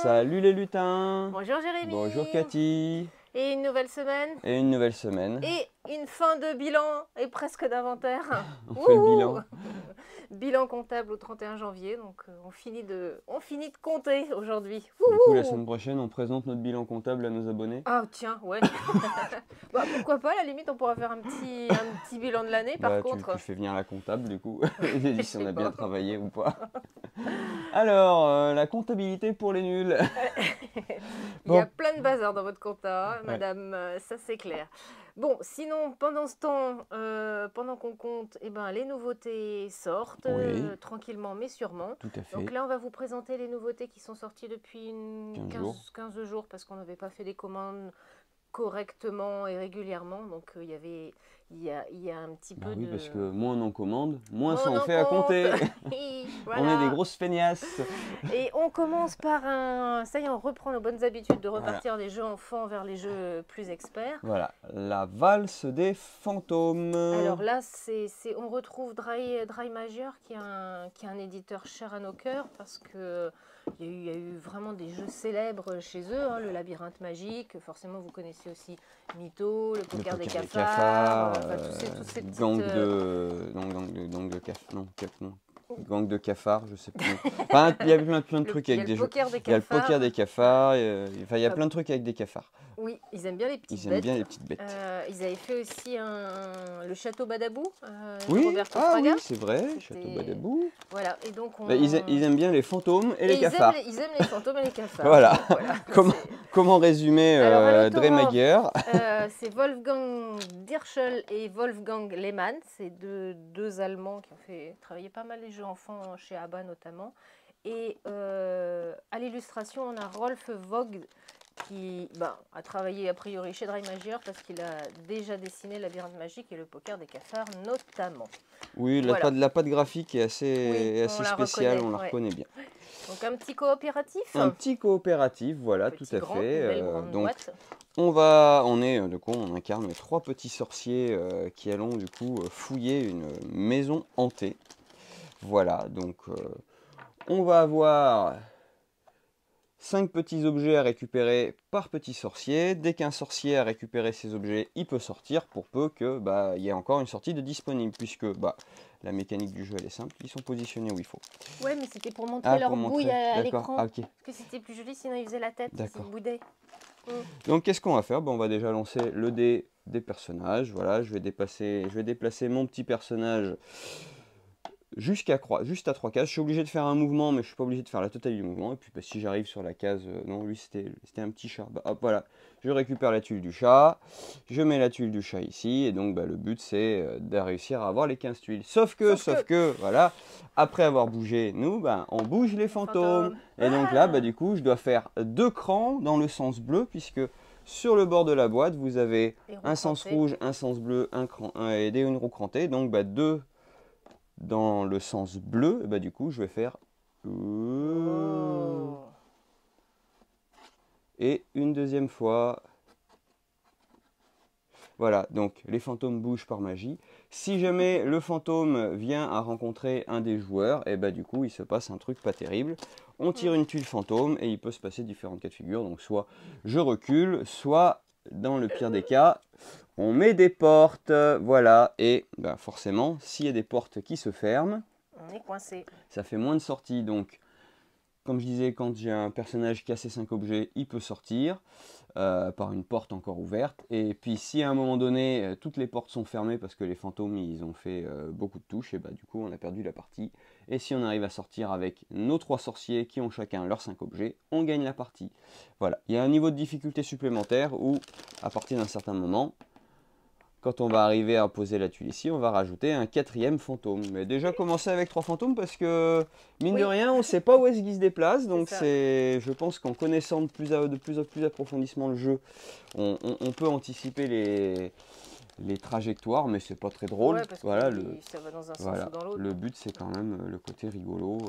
Salut les lutins. Bonjour Jérémy. Bonjour Cathy. Et une nouvelle semaine. Et une nouvelle semaine. Et une fin de bilan et presque d'inventaire. On fait le bilan. Bilan comptable au 31 janvier, donc on finit de compter aujourd'hui. Du coup, la semaine prochaine, on présente notre bilan comptable à nos abonnés. Ah tiens, ouais. Bah, pourquoi pas, à la limite, on pourra faire un petit bilan de l'année, par contre. Tu fais venir la comptable, du coup. J'ai dit si on a bien travaillé ou pas. Alors, la comptabilité pour les nuls. Il y a plein de bazar dans votre compta, madame, ça c'est clair. Bon, sinon, pendant ce temps, pendant qu'on compte, eh ben, les nouveautés sortent, tranquillement mais sûrement. Tout à fait. Donc là, on va vous présenter les nouveautés qui sont sorties depuis 15 jours, parce qu'on n'avait pas fait des commandes correctement et régulièrement. Donc il y a un petit peu de... Oui, parce que moins on en commande, moins ça en fait à compter. Voilà. On est des grosses feignasses. Et on commence par ça y est, on reprend nos bonnes habitudes de repartir des jeux enfants vers les jeux plus experts. Voilà, la valse des fantômes. Alors là, on retrouve Dry Major, qui est un éditeur cher à nos cœurs, parce que il y a eu vraiment des jeux célèbres chez eux, hein, le Labyrinthe Magique, forcément vous connaissez aussi Mytho, le Poker des cafards, enfin, tous ces petites... Gang de cafards, je sais plus. Enfin, il y a plein de trucs avec des jeux. Il y a le poker des cafards, enfin, il y a plein de trucs avec des cafards. Oui, ils aiment bien les petites bêtes. Ils aiment bien les petites bêtes. Ils avaient fait aussi le Château Badabou. Oui, Roberto Fraga. Oui, c'est vrai, Château Badabou. Voilà, et donc ils aiment bien les fantômes et les cafards. Ils aiment les fantômes et les cafards. Voilà. Comment résumer Dremager? C'est Wolfgang Dirschel et Wolfgang Lehmann. C'est deux Allemands qui ont travaillé pas mal les jeux enfants chez ABBA notamment. Et à l'illustration, on a Rolf Vogt, qui a travaillé a priori chez Dry Major parce qu'il a déjà dessiné Labyrinthe Magique et le Poker des cafards notamment. Oui, la patte graphique est assez spéciale, on la reconnaît bien. Donc un petit coopératif. Un petit coopératif, voilà, tout à fait. Donc boîte. on incarne les trois petits sorciers qui allons du coup fouiller une maison hantée. Voilà, donc on va avoir 5 petits objets à récupérer par petit sorcier. Dès qu'un sorcier a récupéré ces objets, il peut sortir pour peu que y ait encore une sortie de disponible, puisque la mécanique du jeu elle est simple, ils sont positionnés où il faut. Ouais, mais c'était pour montrer leur bouille à l'écran. Ah, okay. Parce que c'était plus joli, sinon ils faisaient la tête, ils boudaient. Donc qu'est-ce qu'on va faire? On va déjà lancer le dé des personnages. Voilà, je vais déplacer mon petit personnage juste à 3 cases. Je suis obligé de faire un mouvement, mais je suis pas obligé de faire la totalité du mouvement. Et puis si j'arrive sur la case, non, lui c'était un petit chat. Hop, voilà, je récupère la tuile du chat, je mets la tuile du chat ici, et donc le but c'est de réussir à avoir les 15 tuiles. Sauf que, voilà, après avoir bougé, nous, on bouge les fantômes. Et donc là, du coup, je dois faire 2 crans dans le sens bleu, puisque sur le bord de la boîte, vous avez un sens rouge, un sens bleu, et des roues crantées, donc 2 dans le sens bleu, du coup je vais faire et une deuxième fois. Voilà, donc les fantômes bougent par magie. Si jamais le fantôme vient à rencontrer un des joueurs, et du coup il se passe un truc pas terrible. On tire une tuile fantôme et il peut se passer différents cas de figure. Donc soit je recule, soit dans le pire des cas, on met des portes, voilà, et forcément, s'il y a des portes qui se ferment, on est coincé. Ça fait moins de sorties, donc comme je disais, quand j'ai un personnage qui a ses 5 objets, il peut sortir par une porte encore ouverte. Et puis si à un moment donné, toutes les portes sont fermées parce que les fantômes ils ont fait beaucoup de touches, et du coup on a perdu la partie. Et si on arrive à sortir avec nos 3 sorciers qui ont chacun leurs 5 objets, on gagne la partie. Voilà, il y a un niveau de difficulté supplémentaire où à partir d'un certain moment, quand on va arriver à poser la tuile ici, on va rajouter un 4e fantôme. Mais déjà commencer avec 3 fantômes parce que, mine de rien, on ne sait pas où est-ce qu'ils se déplacent. Donc je pense qu'en connaissant de plus approfondissement le jeu, on peut anticiper les trajectoires, mais c'est pas très drôle. Ouais, voilà, ça va dans un sens ou dans l'autre. Le but, c'est quand même le côté rigolo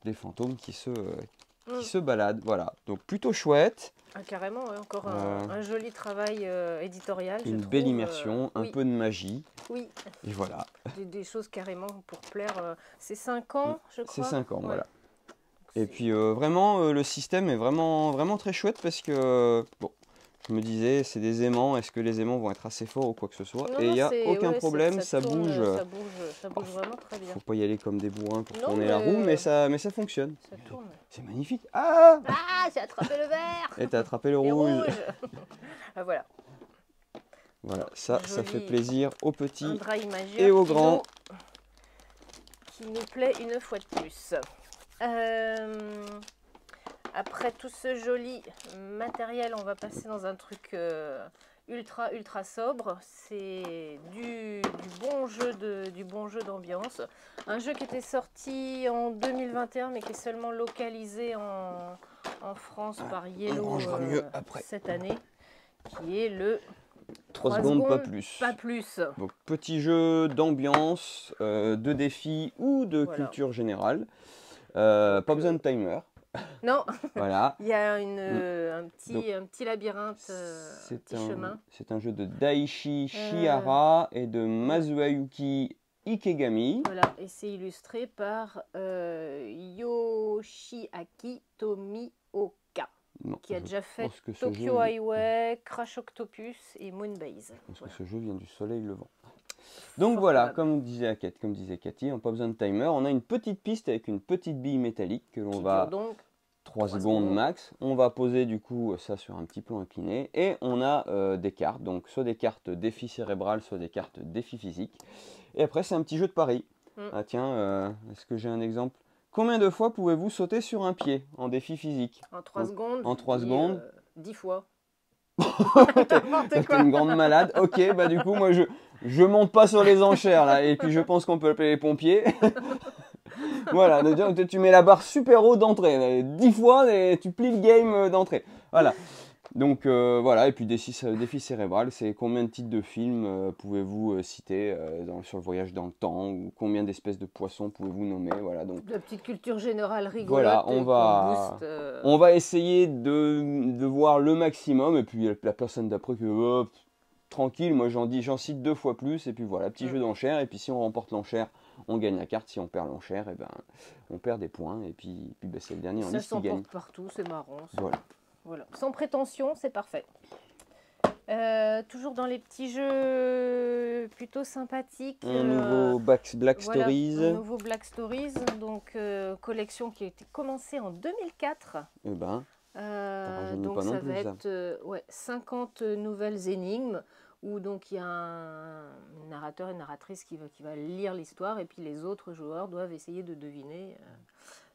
des fantômes qui se baladent. Voilà, donc plutôt chouette. Carrément, encore un joli travail éditorial. Une belle immersion, un peu de magie. Oui. Et voilà. Des choses carrément pour plaire. C'est 5 ans, je crois. C'est 5 ans, voilà. Et puis vraiment, le système est vraiment très chouette parce que, bon, je me disais, c'est des aimants, est-ce que les aimants vont être assez forts ou quoi que ce soit? Non, Et il non, n'y a aucun ouais, problème, ça tourne, bouge. ça bouge vraiment très bien. Faut pas y aller comme des bourrins pour Non, tourner la roue, mais mais ça fonctionne. ça tourne. C'est magnifique. Ah! Ah, j'ai attrapé le vert Et t'as attrapé le et rouge. rouge. Ah, voilà, Voilà, ça fait joli. plaisir aux Un petits dry majeur et aux grands. qui nous plaît une fois de plus. Après tout ce joli matériel, on va passer dans un truc ultra sobre. C'est du bon jeu d'ambiance. Un jeu qui était sorti en 2021 mais qui est seulement localisé en France par Yellow rangera mieux après. cette année, qui est le 3 secondes, pas plus. Pas plus. Donc, petit jeu d'ambiance, de défi ou de Voilà. culture générale. Pas besoin de timer. Non, Voilà. il y a un petit labyrinthe, petit chemin. C'est un jeu de Daichi Shihara et de Mazuyuki Ikegami. Voilà, et c'est illustré par Yoshiaki Tomioka, qui a déjà fait Tokyo Highway, Crash Octopus et Moonbase. Parce que ce jeu vient du soleil levant. Donc voilà, comme disait Cathy, on n'a pas besoin de timer. On a une petite piste avec une petite bille métallique que l'on va... donc 3 secondes max. On va poser du coup ça sur un petit plan incliné. Et on a des cartes, donc soit des cartes défi cérébral, soit des cartes défi physique. Et après c'est un petit jeu de pari. Ah tiens, est-ce que j'ai un exemple? Combien de fois pouvez-vous sauter sur un pied en défi physique? En 3 secondes. En 3 secondes. 10 fois. T'es une grande malade. Ok, bah du coup, moi je monte pas sur les enchères là. Et puis je pense qu'on peut appeler les pompiers. Voilà, tu mets la barre super haut d'entrée. 10 fois et tu plies le game d'entrée. Voilà. Donc voilà, et puis défi cérébral, c'est combien de titres de films pouvez-vous citer sur le voyage dans le temps, ou combien d'espèces de poissons pouvez-vous nommer, voilà. Donc de la petite culture générale rigolote. Voilà, on va essayer de voir le maximum, et puis la personne d'après que tranquille, moi j'en cite 2 fois plus, et puis voilà, petit jeu d'enchères, et puis si on remporte l'enchère, on gagne la carte, si on perd l'enchère, et ben on perd des points, et puis ben, c'est le dernier en liste qui gagne. Ça s'emporte partout, c'est marrant. Voilà. Sans prétention, c'est parfait. Toujours dans les petits jeux plutôt sympathiques. Un nouveau Black Stories. Un nouveau Black Stories, donc collection qui a été commencée en 2004. Eh ben, donc ça va être 50 nouvelles énigmes où donc il y a un narrateur et une narratrice qui va lire l'histoire et puis les autres joueurs doivent essayer de deviner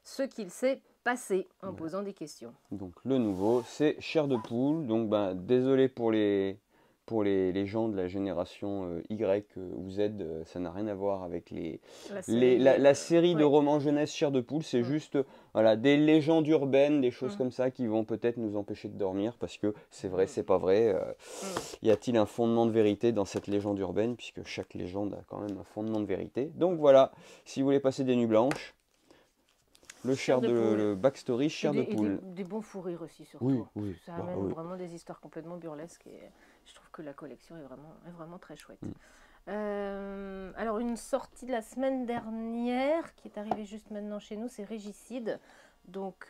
ce qu'il s'est passé en posant des questions. Donc le nouveau, c'est Chair de poule. Donc désolé pour les gens de la génération Y ou Z, ça n'a rien à voir avec la série de romans jeunesse Chair de poule. C'est juste voilà, des légendes urbaines, des choses comme ça qui vont peut-être nous empêcher de dormir parce que c'est vrai, c'est pas vrai. Y a-t-il un fondement de vérité dans cette légende urbaine, puisque chaque légende a quand même un fondement de vérité. Donc voilà, si vous voulez passer des nuits blanches, le backstory Chair de poule. Des bons fous rires aussi, surtout. Oui, ça amène vraiment des histoires complètement burlesques et je trouve que la collection est vraiment très chouette. Alors, une sortie de la semaine dernière qui est arrivée juste maintenant chez nous, c'est Régicide. Donc,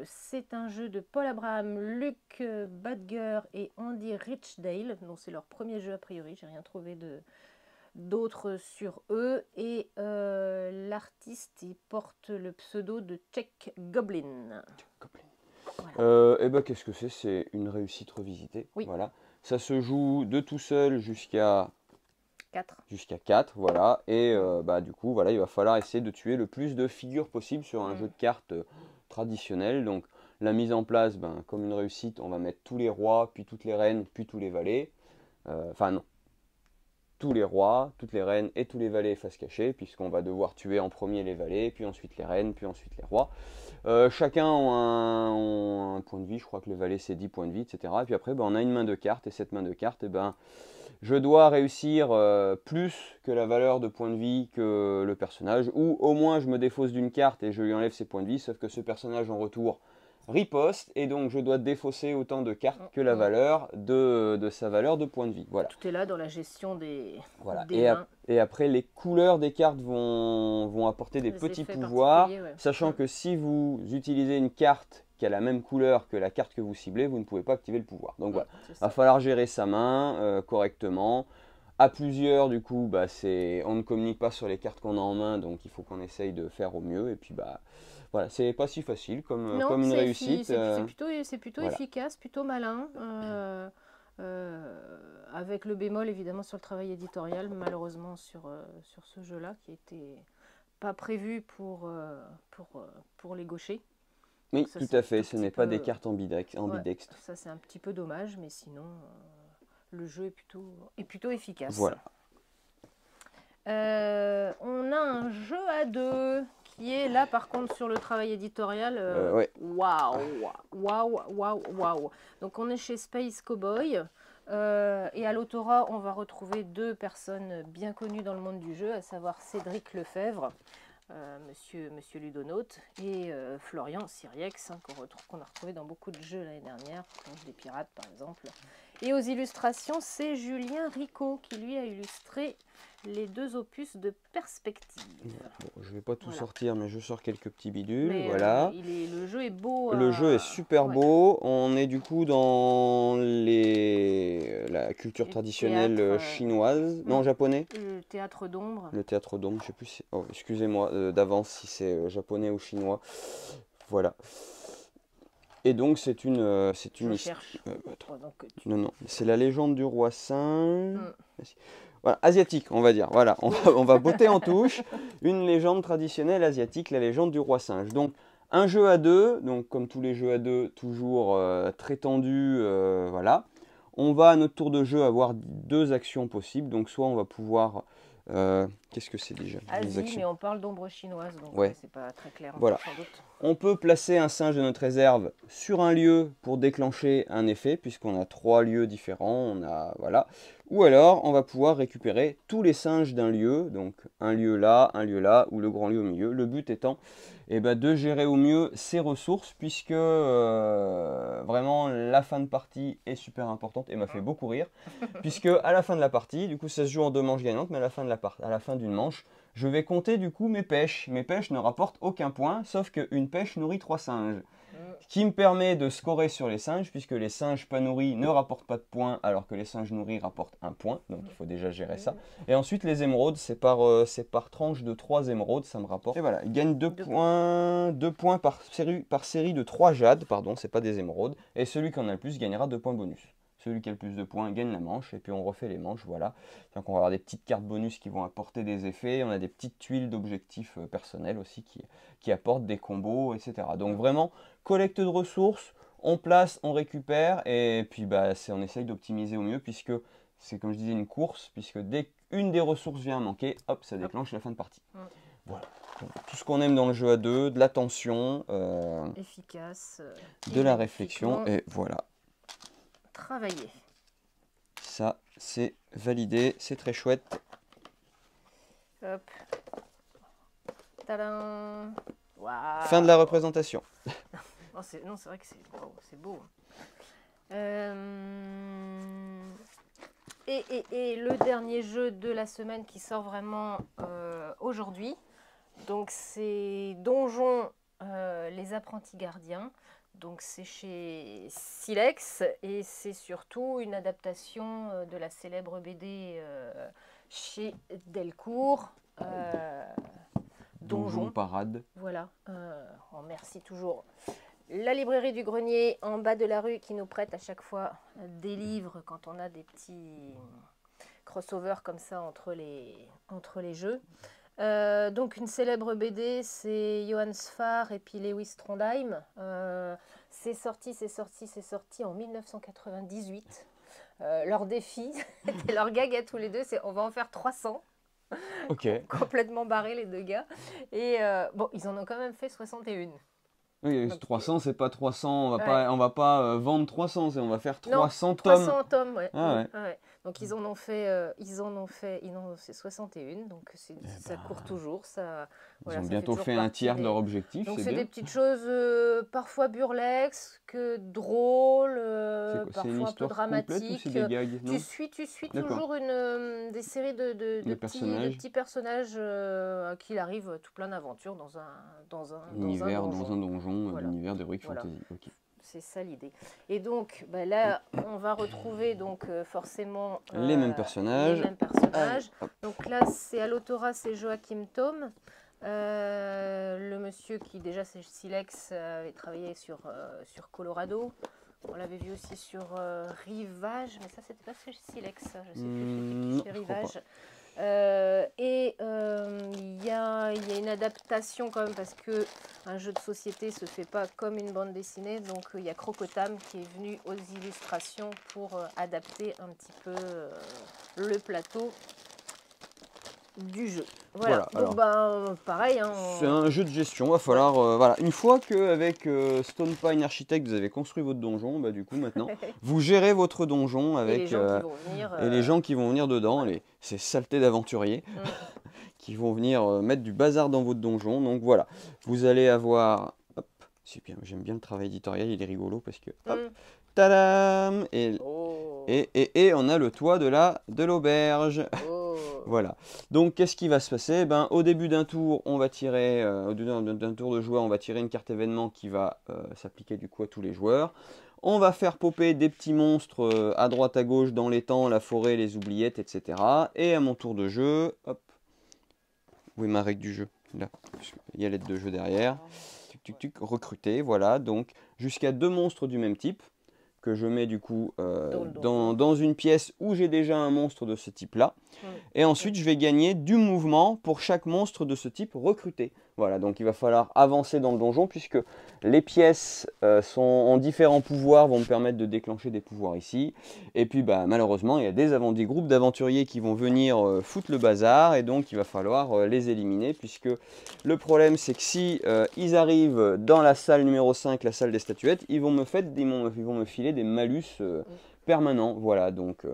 c'est un jeu de Paul Abraham, Luc Badger et Andy Richdale. Donc, c'est leur premier jeu a priori, j'ai rien trouvé d'autres sur eux, et l'artiste il porte le pseudo de Czech Goblin. Voilà. Et ben qu'est-ce que c'est une réussite revisitée. Voilà. Ça se joue de tout seul jusqu'à 4, voilà. Et du coup voilà, il va falloir essayer de tuer le plus de figures possible sur un jeu de cartes traditionnel. Donc la mise en place, comme une réussite, on va mettre tous les rois, puis toutes les reines, puis tous les valets. Enfin non, tous les rois, toutes les reines et tous les valets face cachée, puisqu'on va devoir tuer en premier les valets, puis ensuite les reines, puis ensuite les rois. Chacun a un point de vie, je crois que le valet c'est 10 points de vie, etc. Et puis après on a une main de cartes, et cette main de cartes, je dois réussir plus que la valeur de points de vie que le personnage, ou au moins je me défausse d'une carte et je lui enlève ses points de vie, sauf que ce personnage en retour riposte, et donc je dois défausser autant de cartes que la valeur de sa valeur de points de vie. Voilà. Tout est là dans la gestion des Voilà. mains. Et après, les couleurs des cartes vont apporter des Les petits effets pouvoirs, particuliers, ouais. sachant que si vous utilisez une carte qui a la même couleur que la carte que vous ciblez, vous ne pouvez pas activer le pouvoir. Donc voilà, C'est il ça. va falloir gérer sa main correctement. À plusieurs, du coup, bah, on ne communique pas sur les cartes qu'on a en main, donc il faut qu'on essaye de faire au mieux. Et puis, bah, voilà, c'est pas si facile comme, Non, comme une c'est réussite. c'est plutôt Voilà. efficace, plutôt malin. Avec le bémol évidemment sur le travail éditorial, malheureusement sur ce jeu-là, qui n'était pas prévu pour les gauchers. Oui, Ça, tout c'est à un fait, tout ce petit n'est pas peu- des cartes ambidextres. Ouais, ça c'est un petit peu dommage, mais sinon le jeu est plutôt efficace. Voilà. On a un jeu à deux qui est là par contre sur le travail éditorial. Ouais. Waouh, waouh, waouh, waouh. Donc on est chez Space Cowboy et à l'autorat on va retrouver deux personnes bien connues dans le monde du jeu, à savoir Cédric Lefebvre, Monsieur Ludonaute, et Florian Siriex, hein, qu'on a retrouvé dans beaucoup de jeux l'année dernière, Planche des Pirates par exemple. Et aux illustrations, c'est Julien Ricot qui lui a illustré les deux opus de Perspective. Bon, je ne vais pas tout Voilà. sortir, mais je sors quelques petits bidules. Mais, voilà. le jeu est beau. Le jeu est super ouais. beau. On est du coup dans la culture Le traditionnelle théâtre, chinoise. Non, japonais. Le théâtre d'ombre. Le théâtre d'ombre, je sais plus si... Oh, excusez-moi d'avance si c'est japonais ou chinois. Voilà. Et donc c'est une... Je cherche. Non, non, c'est la légende du roi singe. Voilà, asiatique, on va dire. Voilà, on va botter en touche. Une légende traditionnelle asiatique, la légende du roi singe. Donc, un jeu à deux, donc comme tous les jeux à deux, toujours très tendu, voilà. On va à notre tour de jeu avoir deux actions possibles. Donc, soit on va pouvoir... qu'est-ce que c'est déjà Asie, mais on parle d'ombre chinoise, donc ouais. C'est pas très clair. Voilà. Sans doute. On peut placer un singe de notre réserve sur un lieu pour déclencher un effet, puisqu'on a 3 lieux différents. Voilà. Ou alors, on va pouvoir récupérer tous les singes d'un lieu, donc un lieu là, ou le grand lieu au milieu. Le but étant de gérer au mieux ses ressources, puisque vraiment la fin de partie est super importante et m'a fait beaucoup rire, puisque à la fin de la partie, du coup ça se joue en 2 manches gagnantes, mais à la fin d'une manche, je vais compter du coup mes pêches. Mes pêches ne rapportent aucun point, sauf qu'une pêche nourrit 3 singes. Ce qui me permet de scorer sur les singes, puisque les singes pas nourris ne rapportent pas de points, alors que les singes nourris rapportent 1 point. Donc il faut déjà gérer ça. Et ensuite les émeraudes, c'est par tranche de 3 émeraudes, ça me rapporte. Et voilà, il gagne 2 points par série de 3 jades, pardon, c'est pas des émeraudes. Et celui qui en a le plus gagnera 2 points bonus. Celui qui a le plus de points gagne la manche, et puis on refait les manches, voilà. Donc on va avoir des petites cartes bonus qui vont apporter des effets, on a des petites tuiles d'objectifs personnels aussi qui apportent des combos, etc. Donc vraiment, collecte de ressources, on place, on récupère, et puis on essaye d'optimiser au mieux, puisque c'est comme je disais une course, puisque dès qu'une des ressources vient à manquer, hop, ça déclenche la fin de partie. Voilà. Donc, tout ce qu'on aime dans le jeu à deux, de l'attention, efficace, de la réflexion, et voilà. Travailler. Ça, c'est validé, c'est très chouette. Hop. Tadam. Wow. Fin de la représentation. Non, c'est vrai que c'est beau. Et le dernier jeu de la semaine qui sort vraiment aujourd'hui, donc c'est Donjon, les apprentis gardiens. Donc c'est chez Silex et c'est surtout une adaptation de la célèbre BD chez Delcourt, Donjon Parade. Voilà, on remercie toujours la librairie du Grenier en bas de la rue qui nous prête à chaque fois des livres quand on a des petits crossovers comme ça entre les jeux. Donc une célèbre BD, c'est Johann Sfar et puis Lewis Trondheim. C'est sorti en 1998. Leur défi, c'était leur gag à tous les deux, c'est on va en faire 300. Ok. Complètement barrés les deux gars. Et bon, ils en ont quand même fait 61. Oui, 300, c'est pas 300, on va pas vendre 300, on va faire 300 non, tomes. 300 tomes, ouais. Ah ouais. Ouais. Donc ils en ont fait 61, donc ça court toujours. Ils ont Ça bientôt toujours fait un partie tiers de des- leur objectif, Donc c'est c'est bien. des petites choses parfois burlesques, drôles, C'est une parfois un peu histoire complète ou c'est dramatiques. des gags? Non? Tu suis D'accord. toujours des séries Les personnages, petits personnages à qui il arrive tout plein d'aventures dans un univers dans donjon. un donjon, Voilà. l'univers de Brick Voilà. Fantasy. Ok. C'est ça l'idée. Et donc là, on va retrouver donc forcément Les mêmes les personnages. mêmes personnages. Allez, hop. Donc là, c'est à l'autorat, c'est Joachim Thom. Le monsieur qui déjà c'est Silex avait travaillé sur Colorado. On l'avait vu aussi sur Rivage, mais ça c'était pas chez Silex, ça. Je sais plus Non, chez je crois Rivage. pas. Il y a une adaptation quand même parce que un jeu de société se fait pas comme une bande dessinée, donc il y a Crocotam qui est venu aux illustrations pour adapter un petit peu le plateau du jeu. Voilà. Voilà, Donc pareil. Hein, c'est un jeu de gestion, va falloir... voilà. Une fois qu'avec Stone Pine Architect, vous avez construit votre donjon, bah, du coup maintenant, vous gérez votre donjon avec... et les gens qui vont venir dedans, ces saletés d'aventuriers, qui vont venir mettre du bazar dans votre donjon. Donc voilà, vous allez avoir... Hop, super, j'aime bien le travail éditorial, il est rigolo parce que... Hop, tadam et on a le toit de l'auberge. Voilà. Donc, qu'est-ce qui va se passer? Au début d'un tour, on va tirer, d'un tour de joueur, on va tirer une carte événement qui va s'appliquer du coup à tous les joueurs. On va faire popper des petits monstres à droite à gauche dans l'étang, la forêt, les oubliettes, etc. Et à mon tour de jeu, hop, où est ma règle du jeu? Là, il y a l'aide de jeu derrière. Recruter, voilà. Donc, jusqu'à 2 monstres du même type que je mets du coup dans une pièce où j'ai déjà un monstre de ce type-là. Et ensuite, je vais gagner du mouvement pour chaque monstre de ce type recruté. Voilà, donc il va falloir avancer dans le donjon puisque les pièces sont en différents pouvoirs, vont me permettre de déclencher des pouvoirs ici. Et puis malheureusement, il y a des groupes d'aventuriers qui vont venir foutre le bazar et donc il va falloir les éliminer puisque le problème c'est que si ils arrivent dans la salle numéro 5, la salle des statuettes, ils vont me filer des malus permanents. Voilà, donc...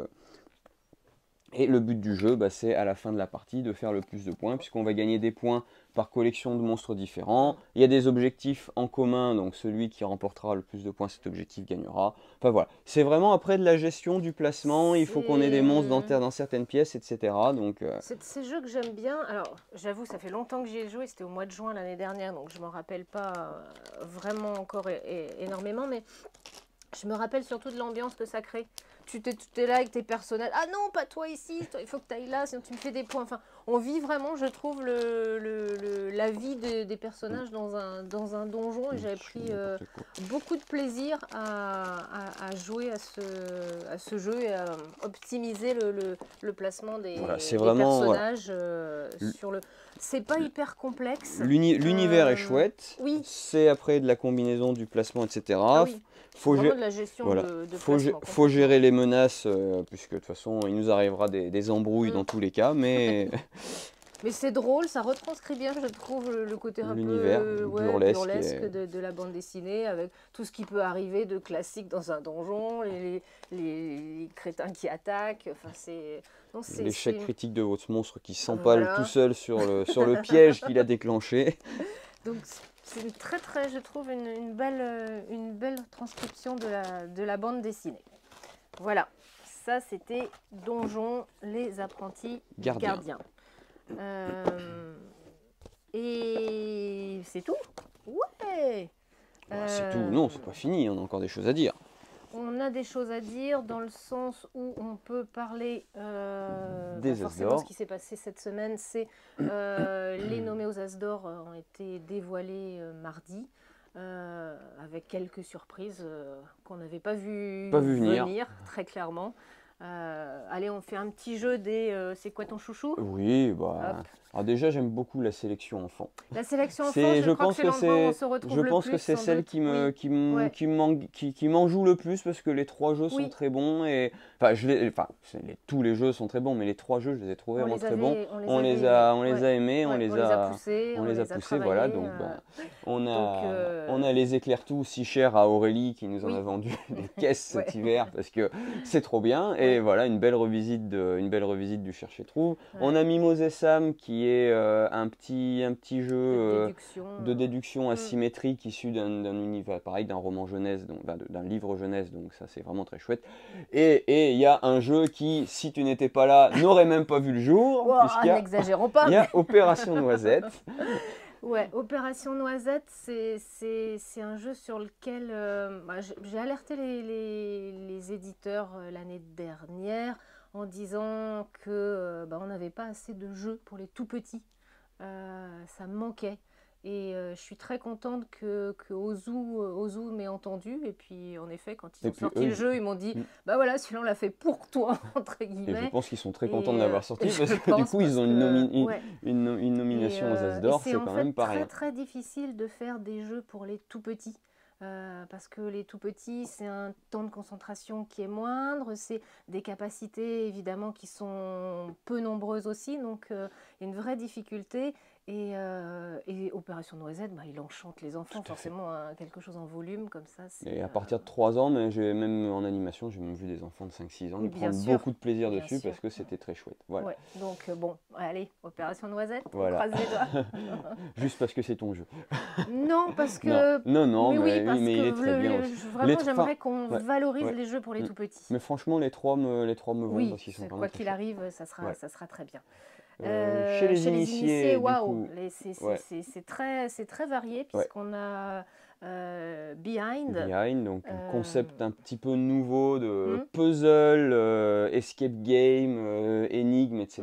Et le but du jeu, c'est à la fin de la partie de faire le plus de points, puisqu'on va gagner des points par collection de monstres différents. Il y a des objectifs en commun, donc celui qui remportera le plus de points, cet objectif gagnera. Enfin voilà, c'est vraiment après de la gestion du placement, il faut qu'on ait des monstres dans certaines pièces, etc. Donc, c'est de ces jeux que j'aime bien. Alors, j'avoue, ça fait longtemps que j'y ai joué, c'était au mois de juin l'année dernière, donc je ne m'en rappelle pas vraiment encore énormément, mais je me rappelle surtout de l'ambiance que ça crée. Tu es là avec tes personnages. Ah non, pas toi ici, il faut que tu ailles là, sinon tu me fais des points. Enfin, on vit vraiment, je trouve, la vie des personnages dans un donjon. Et j'avais pris beaucoup de plaisir à jouer à ce jeu et à optimiser le placement des personnages sur le... C'est pas hyper complexe. L'univers est chouette. Oui. C'est après de la combinaison du placement, etc. Ah oui. Vraiment de la gestion de placement. Faut gérer les menaces, puisque de toute façon, il nous arrivera des embrouilles dans tous les cas, mais... Mais c'est drôle, ça retranscrit bien, je trouve, le côté un peu burlesque de la bande dessinée, avec tout ce qui peut arriver de classique dans un donjon, les crétins qui attaquent, enfin l'échec critique de votre monstre qui s'empale tout seul sur le piège qu'il a déclenché. Donc c'est je trouve, une belle transcription de la bande dessinée. Voilà, ça c'était Donjon, les apprentis gardiens. Et c'est tout? Ouais. C'est tout? Non, c'est pas fini, on a encore des choses à dire. On a des choses à dire dans le sens où on peut parler forcément ce qui s'est passé cette semaine, c'est les nommés aux As d'Or ont été dévoilés mardi avec quelques surprises qu'on n'avait pas vu venir très clairement. Allez, on fait un petit jeu des c'est quoi ton chouchou? Oui, Alors déjà, j'aime beaucoup la sélection enfant. La sélection enfant, C'est, je je crois que pense c'est que l'endroit où on c'est, se retrouve je le pense que plus, c'est sans celle doute. Oui, ouais, qui m'en joue le plus parce que les trois jeux sont oui. très bons et enfin, tous les jeux sont très bons, mais les trois jeux, je les ai trouvés vraiment très bons. On les Ouais, a aimés, ouais, on les a on poussés, on les a les a poussés, voilà. travaillés. Donc, ben, Donc, on a les éclairs tout si chers à Aurélie qui nous en a oui, vendu des caisses ouais, cet hiver parce que c'est trop bien. Et ouais, voilà, une belle revisite du Cherche et Trouve. On ouais. a Mimose et Sam qui est un petit jeu De déduction. de déduction Hmm. asymétrique issu d'un univers, pareil, d'un roman jeunesse, donc d'un livre jeunesse, donc ça c'est vraiment très chouette. Et il y a un jeu qui, si tu n'étais pas là, n'aurait même pas vu le jour, Ouah, n'exagérons pas, il y mais a Opération Noisette. ouais, Opération Noisette, c'est un jeu sur lequel bah, j'ai alerté les éditeurs l'année dernière en disant que bah, on n'avait pas assez de jeux pour les tout petits. Ça me manquait. Et je suis très contente que Ozu m'ait entendu. Et puis, en effet, quand ils Et ont puis sorti eux, le jeu, ils m'ont dit, mm, bah voilà, celui-là, on l'a fait pour toi, entre et je guillemets. pense qu'ils sont très contents de Et l'avoir sorti je parce que du pense coup ils parce ont que, ouais. une nomination aux As Et d'Or, c'est c'est en quand fait même pas très rien. très difficile de faire des jeux pour les tout petits. Parce que les tout petits, c'est un temps de concentration qui est moindre, c'est des capacités évidemment qui sont peu nombreuses aussi, donc il y a une vraie difficulté. Et Opération Noisette, bah, il enchante les enfants, Tout à fait. forcément, hein, quelque chose en volume comme ça, Et c'est... à partir de 3 ans, mais j'ai même en animation, j'ai même vu des enfants de 5-6 ans Oui, qui prendre beaucoup de plaisir bien dessus sûr. parce que c'était très chouette. Voilà. Ouais, donc bon, allez, Opération Noisette, on Voilà. croise les doigts. Juste parce que c'est ton jeu. Non, parce Non, que. non, Mais oui, mais parce que il est très bien aussi. vraiment, Enfin, j'aimerais qu'on ouais, valorise ouais. les jeux pour les Mm. tout petits. Mais franchement, les trois me vont Oui, parce qu'ils sont vraiment quoi très qu'il chouettes. arrive, Ouais. ça sera très bien. Chez les Chez les initiés, initiés, du waouh, coup, ouais, c'est très varié ouais. puisqu'on a Behind. Behind, donc un euh, concept un petit peu nouveau de hmm, puzzle, escape game, énigme, hmm. etc.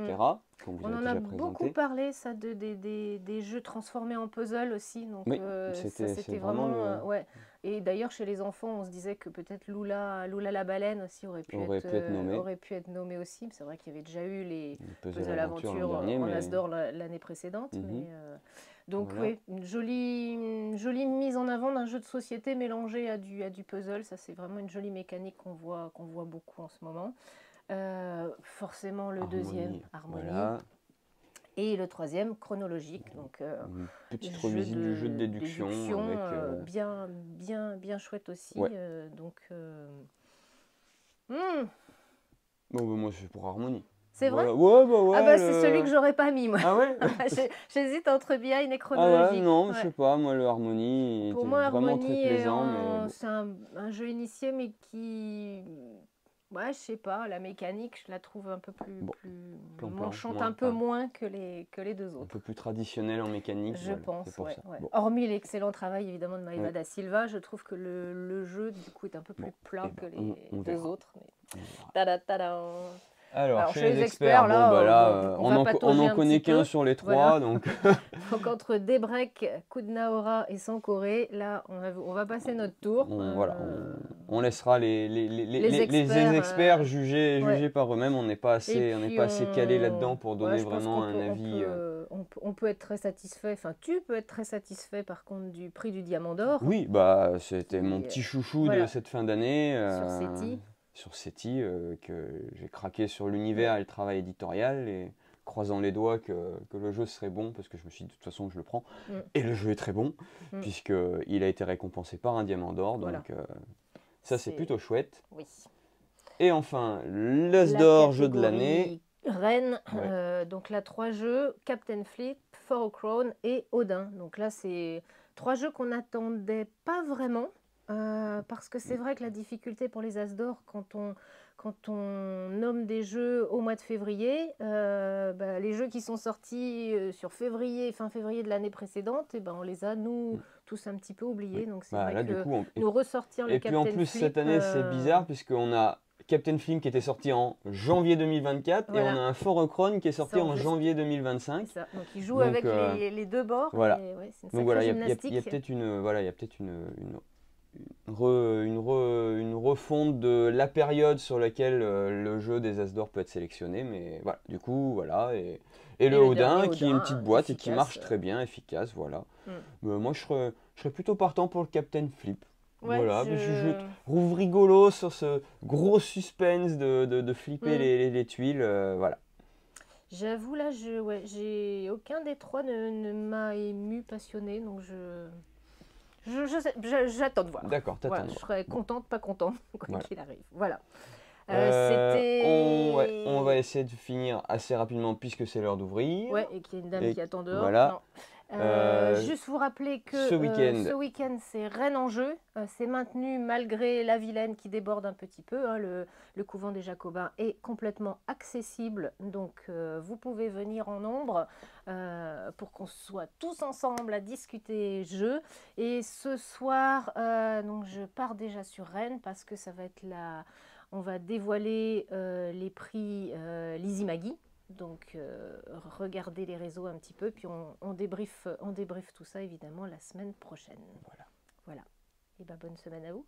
Qu'on vous On a en a déjà beaucoup présenté. parlé, ça, des jeux transformés en puzzle aussi. Donc, Oui, ça, c'est c'était vraiment vraiment. le. Ouais. Et d'ailleurs, chez les enfants, on se disait que peut-être Lula la baleine aussi Aurait pu être nommé. aurait pu être nommé aussi. C'est vrai qu'il y avait déjà eu les Le puzzle Puzzle aventure l'an Aventure dernier, en mais. As d'Or l'année précédente. Mhm, Donc, voilà. oui, une jolie mise en avant d'un jeu de société mélangé à du puzzle. Ça, c'est vraiment une jolie mécanique qu'on voit beaucoup en ce moment. Forcément, le deuxième, Harmonie, Harmonie. voilà. Et le troisième, chronologique, donc Une petite jeu revisite du jeu de de déduction déduction, avec. bien chouette aussi. Ouais. Hmm, Bon, bah, moi, c'est pour Harmonie. c'est vrai? Voilà. Ouais, bah Ah ouais. bah c'est celui que j'aurais pas mis moi. Ah ouais? J'hésite entre Behind et Ah ouais, chronologique. non, je Ouais. sais pas, moi, le Harmonie Pour était moi, vraiment très Harmonie, plaisant, mais bon, c'est un jeu initié, mais qui, ouais, je sais pas, la mécanique, je la trouve un peu bon, plan-plan, m'enchante moins, un peu enfin, moins que les deux un autres. peu plus traditionnel en mécanique, Je voilà, c'est pense, pour ouais, ça. ouais. Bon, Hormis l'excellent travail évidemment de Maïva ouais, da Silva, je trouve que le jeu du coup est un peu bon, plus plat eh que ben, les on deux verra, autres. Mais... on verra. Tada, tada. Alors, Alors chez chez les les experts, experts bon, là, bah là, bon, on va on patauger en un petit connaît qu'un peu. sur les Voilà. trois, donc Donc entre Debrek, Kudnaora et Sankoré, là on va passer notre tour. voilà, on laissera les Les experts experts, ouais. juger par eux-mêmes, Et on n'est puis pas assez calé là-dedans pour ouais, donner je pense vraiment un avis. on peut être très satisfait. Enfin, tu peux être très satisfait par contre du prix du Diamant d'Or, Oui, bah c'était mon qui petit chouchou de voilà cette fin d'année sur SETI. sur SETI, que j'ai craqué sur l'univers Ouais. et le travail éditorial et croisant les doigts que le jeu serait bon parce que je me suis dit de toute façon je le prends Mm, et le jeu est très bon mm, puisque il a été récompensé par un diamant d'or voilà, donc ça c'est c'est plutôt chouette. oui. Et enfin l'As La d'or jeu de l'année. catégorie reine, Ouais. donc là 3 jeux, Captain Flip, For Crown et Odin. Donc là c'est 3 jeux qu'on n'attendait pas vraiment, parce que c'est vrai que la difficulté pour les As d'Or quand on nomme des jeux au mois de février, bah, les jeux qui sont sortis sur fin février de l'année précédente, et ben on les a nous tous un petit peu oubliés. Oui. Donc c'est Bah, vrai là du que coup nous ressortir le et puis en Captain plus cette Flip, année c'est bizarre puisqu'on a Captain Flynn qui était sorti en janvier 2024 et on a voilà. un Forechron qui est Qui sorti sort en juste, janvier c'est 2025. ça. Donc il joue Donc avec les deux bords voilà. et ouais, c'est une Donc sacrée voilà, il y a gymnastique. peut-être une voilà, il y a peut-être une une refonte de la période sur laquelle le jeu des As d'or peut être sélectionné. Mais voilà, du coup, voilà. Et le le dernier Odin, qui est une petite Odin, boîte et qui efficace. marche très bien, efficace, voilà. Hmm. Moi, je serais plutôt partant pour le Captain Flip. Ouais, Voilà, mais je trouve rigolo sur ce gros suspense de flipper Hmm. les tuiles, voilà. J'avoue, là, ouais, aucun des trois ne m'a ému, passionné, donc j'attends de voir. D'accord, Voilà, t'attends de je voir. serai Bon, contente, pas contente, quoi voilà. qu'il arrive. Voilà. On va C'était... essayer de finir assez rapidement puisque c'est l'heure d'ouvrir. Ouais, et qu'il y a une dame Et qui attend dehors. voilà. Non. Euh, Juste vous rappeler Ce que week-end, ce week-end, c'est Rennes en jeu. C'est maintenu malgré la Vilaine qui déborde un petit peu, hein. Le couvent des Jacobins est complètement accessible. Donc, vous pouvez venir en nombre pour qu'on soit tous ensemble à discuter jeux. Et ce soir, donc je pars déjà sur Rennes parce que ça va être la... On va dévoiler les prix Lizzie Maggie. Donc, regardez les réseaux un petit peu, puis on débriefe tout ça évidemment la semaine prochaine. voilà. Voilà. Et ben bonne semaine à vous.